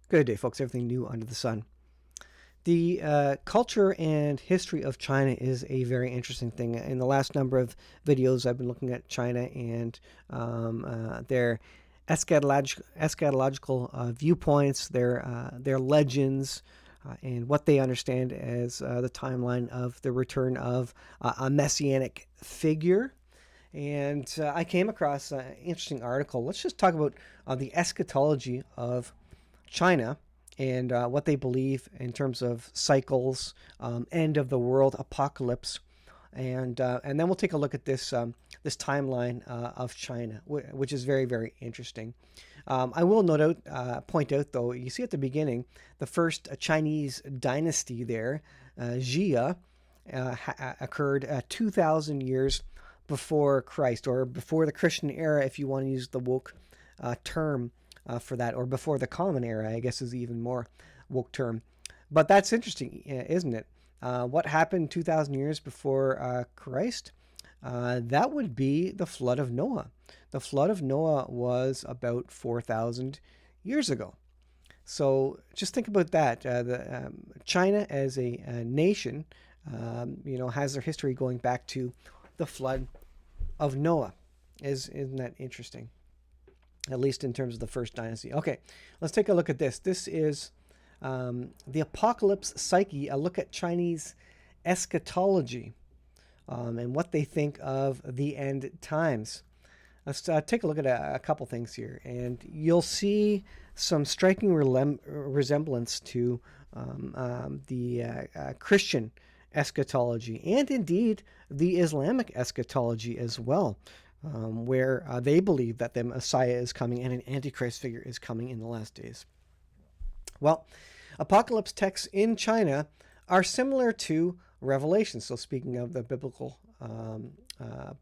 Good day, folks. Everything new under the sun. The culture and history of China is a very interesting thing. In the last number of videos, I've been looking at China and their eschatological viewpoints, their legends, and what they understand as the timeline of the return of a messianic figure. And I came across an interesting article. Let's just talk about the eschatology of China and what they believe in terms of cycles, end of the world, apocalypse, and then we'll take a look at this timeline of China, which is very, very interesting. I will point out though, you see at the beginning, the first Chinese dynasty there, Jia, occurred 2,000 years before Christ, or before the Christian era, if you want to use the woke term for that, or before the common era, I guess is even more woke term. But that's interesting, isn't it? What happened 2,000 years before Christ? That would be the flood of Noah. The flood of Noah was about 4,000 years ago. So just think about that. China as a nation, has their history going back to the flood of Noah. Isn't that interesting? At least in terms of the first dynasty. Okay, let's take a look at this. This is the Apocalypse Psyche, a look at Chinese eschatology and what they think of the end times. Let's take a look at a couple things here, and you'll see some striking resemblance to the Christian eschatology, and indeed the Islamic eschatology as well. Where they believe that the Messiah is coming and an Antichrist figure is coming in the last days. Well, apocalypse texts in China are similar to Revelation. So speaking of the biblical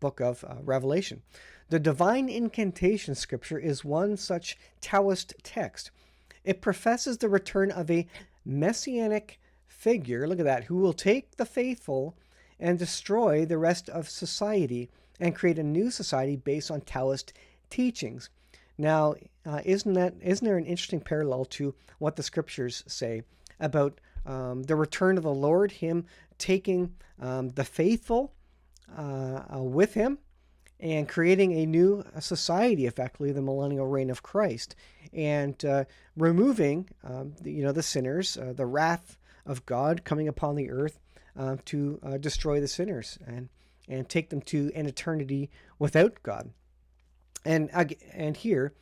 book of Revelation, the divine incantation scripture is one such Taoist text. It professes the return of a messianic figure, look at that, who will take the faithful and destroy the rest of society and create a new society based on Taoist teachings. Now, isn't there an interesting parallel to what the scriptures say about the return of the Lord, him taking the faithful with him and creating a new society, effectively the millennial reign of Christ, and removing the sinners, the wrath of God coming upon the earth to destroy the sinners and take them to an eternity without God. And here,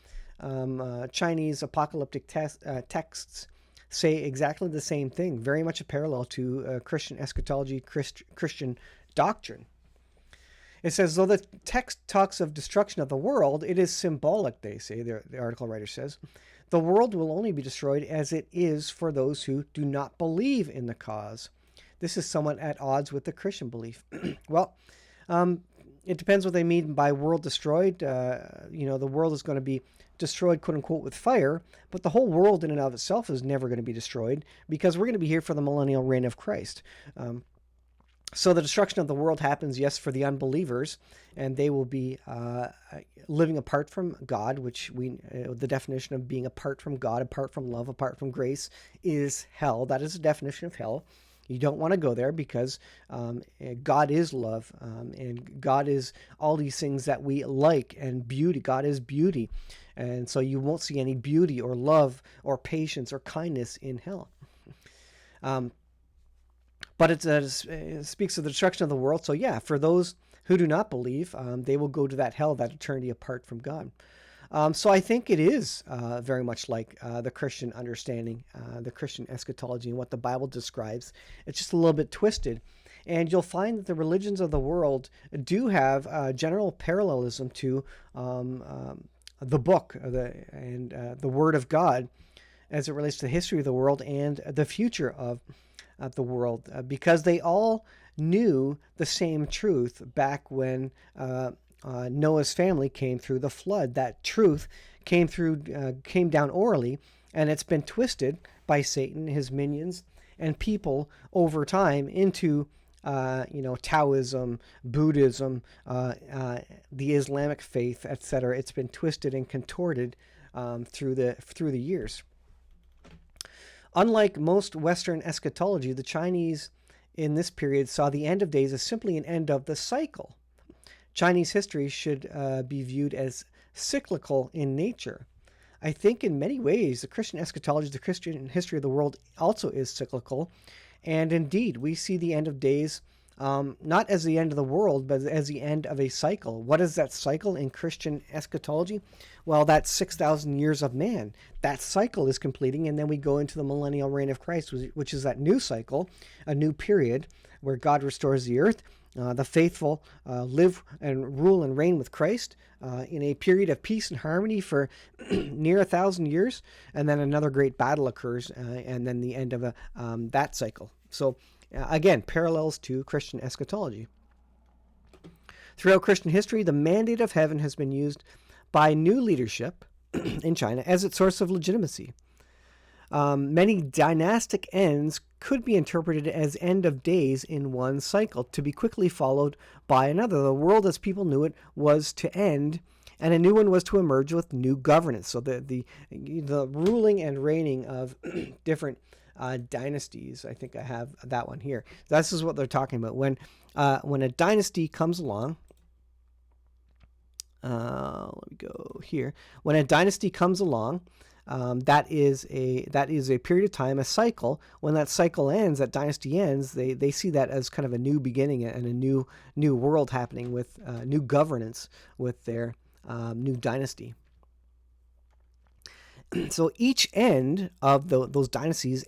Chinese apocalyptic texts say exactly the same thing, very much a parallel to Christian eschatology, Christian doctrine. It says, though the text talks of destruction of the world, it is symbolic, they say, the article writer says. The world will only be destroyed as it is for those who do not believe in the cause. This is somewhat at odds with the Christian belief. Well, it depends what they mean by world destroyed. The world is going to be destroyed, quote unquote, with fire, but the whole world in and of itself is never going to be destroyed because we're going to be here for the millennial reign of Christ. So the destruction of the world happens, yes, for the unbelievers, and they will be living apart from God, which the definition of being apart from God, apart from love, apart from grace is hell. That is the definition of hell. You don't want to go there because God is love, and God is all these things that we like, and beauty. God is beauty. And so you won't see any beauty or love or patience or kindness in hell. But it speaks of the destruction of the world. So yeah, for those who do not believe, they will go to that hell, that eternity apart from God. So I think it is very much like the Christian understanding, the Christian eschatology, and what the Bible describes. It's just a little bit twisted. And you'll find that the religions of the world do have general parallelism to the book and the Word of God as it relates to the history of the world and the future of the world, because they all knew the same truth back when Noah's family came through the flood. That truth came down orally, and it's been twisted by Satan, his minions, and people over time into Taoism, Buddhism, the Islamic faith, etc. It's been twisted and contorted through the years. Unlike most Western eschatology, the Chinese in this period saw the end of days as simply an end of the cycle. Chinese history should be viewed as cyclical in nature. I think in many ways, the Christian eschatology, the Christian history of the world also is cyclical. And indeed, we see the end of days not as the end of the world, but as the end of a cycle. What is that cycle in Christian eschatology? Well, that's 6,000 years of man. That cycle is completing, and then we go into the millennial reign of Christ, which is that new cycle, a new period where God restores the earth. The faithful live and rule and reign with Christ in a period of peace and harmony for near 1,000 years, and then another great battle occurs, and then the end of that cycle. So again, parallels to Christian eschatology. Throughout Christian history, the mandate of heaven has been used by new leadership in China as its source of legitimacy. Many dynastic ends could be interpreted as end of days in one cycle, to be quickly followed by another. The world as people knew it was to end, and a new one was to emerge with new governance. So the ruling and reigning of different dynasties. I think I have that one here. This is what they're talking about. When a dynasty comes along, let me go here. When a dynasty comes along, that is a period of time, a cycle. When that cycle ends, that dynasty ends, they see that as kind of a new beginning and a new world happening with new governance with their new dynasty. So each end of those dynasties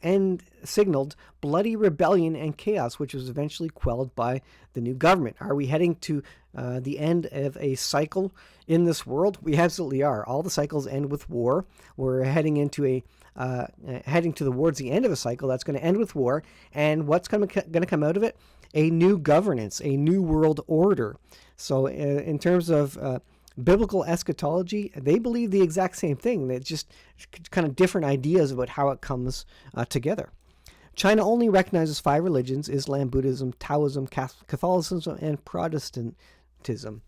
signaled bloody rebellion and chaos, which was eventually quelled by the new government. Are we heading to the end of a cycle in this world? We absolutely are. All the cycles end with war. We're heading into towards the end of a cycle that's going to end with war. And what's going to come out of it? A new governance, a new world order. So in terms of biblical eschatology, they believe the exact same thing. They're just kind of different ideas about how it comes together. China only recognizes 5 religions: Islam, Buddhism, Taoism, Catholicism, and Protestantism.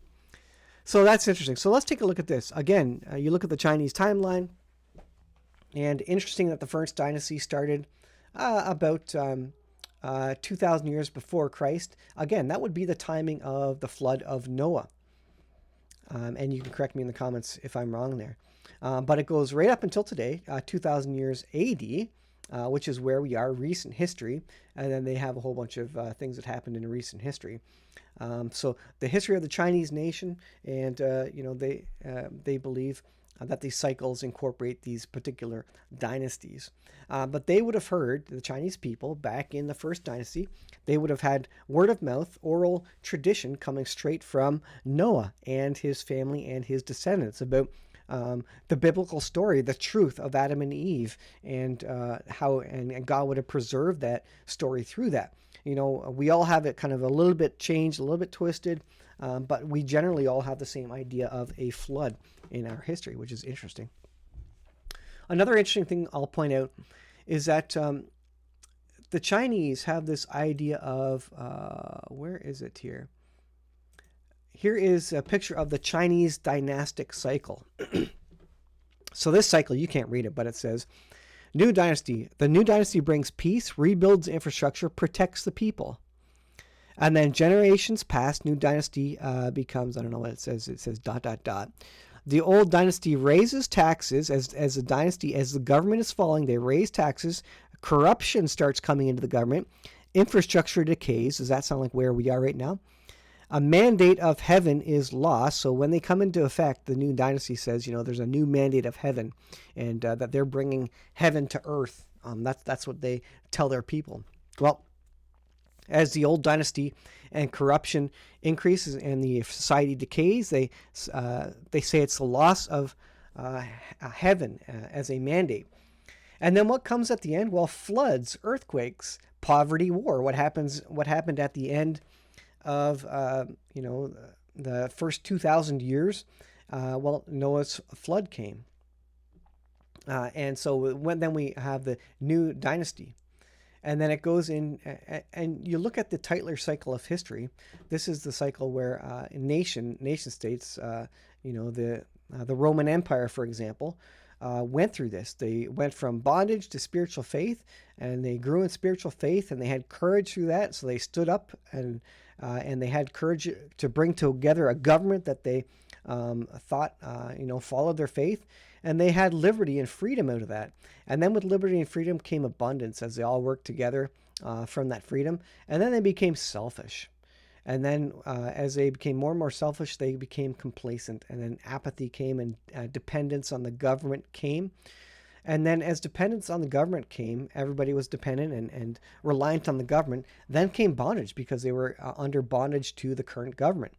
So that's interesting. So let's take a look at this. Again, you look at the Chinese timeline, and interesting that the first dynasty started about 2,000 years before Christ. Again, that would be the timing of the flood of Noah. And you can correct me in the comments if I'm wrong there. But it goes right up until today, 2,000 years AD, which is where we are, recent history. And then they have a whole bunch of things that happened in recent history. So the history of the Chinese nation, and they believe that these cycles incorporate these particular dynasties. But they would have heard, the Chinese people, back in the first dynasty, they would have had word of mouth, oral tradition coming straight from Noah and his family and his descendants about the biblical story, the truth of Adam and Eve, and how and God would have preserved that story through that. You know, we all have it kind of a little bit changed, a little bit twisted, but we generally all have the same idea of a flood in our history, which is interesting. Another interesting thing I'll point out is that the Chinese have this idea of, where is it here? Here is a picture of the Chinese dynastic cycle. So this cycle, you can't read it, but it says, New dynasty. The new dynasty brings peace, rebuilds infrastructure, protects the people. And then generations pass, new dynasty becomes, I don't know what it says. It says ... The old dynasty raises taxes as the dynasty, as the government is falling, they raise taxes. Corruption starts coming into the government. Infrastructure decays. Does that sound like where we are right now? A mandate of heaven is lost. So when they come into effect, the new dynasty says, there's a new mandate of heaven, and that they're bringing heaven to earth. That's what they tell their people. Well, as the old dynasty and corruption increases and the society decays, they say it's the loss of heaven as a mandate. And then what comes at the end? Well, floods, earthquakes, poverty, war. What happened at the end of the first 2,000 years? Well, Noah's flood came, and so then we have the new dynasty. And then it goes in, and you look at the Tytler cycle of history. This is the cycle where nation states, the Roman Empire, for example, went through this. They went from bondage to spiritual faith, and they grew in spiritual faith, and they had courage through that. So they stood up, and they had courage to bring together a government that they thought followed their faith, and they had liberty and freedom out of that. And then with liberty and freedom came abundance as they all worked together from that freedom. And then they became selfish. And then as they became more and more selfish, they became complacent. And then apathy came, and dependence on the government came. And then as dependence on the government came, everybody was dependent and reliant on the government. Then came bondage, because they were under bondage to the current government.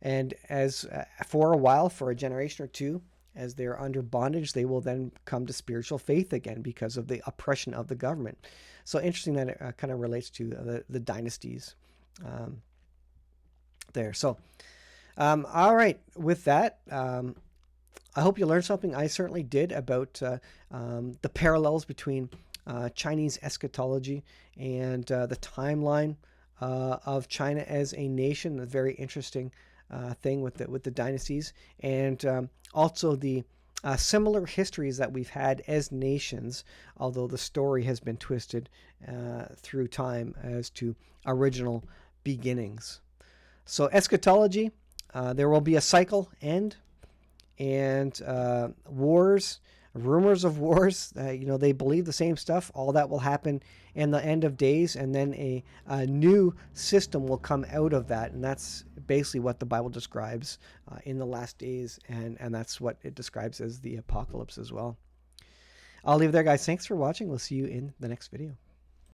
And as for a while, for a generation or two, as they're under bondage, they will then come to spiritual faith again because of the oppression of the government. So interesting that it kind of relates to the dynasties there. So, all right, with that, I hope you learned something. I certainly did about the parallels between Chinese eschatology and the timeline of China as a nation. A very interesting thing with the dynasties, and also the similar histories that we've had as nations, although the story has been twisted through time as to original beginnings. So eschatology, there will be a cycle end, and wars, rumors of wars, they believe the same stuff. All that will happen in the end of days, and then a new system will come out of that, and that's basically what the Bible describes in the last days, and that's what it describes as the apocalypse as well. I'll leave it there, guys. Thanks for watching. We'll see you in the next video.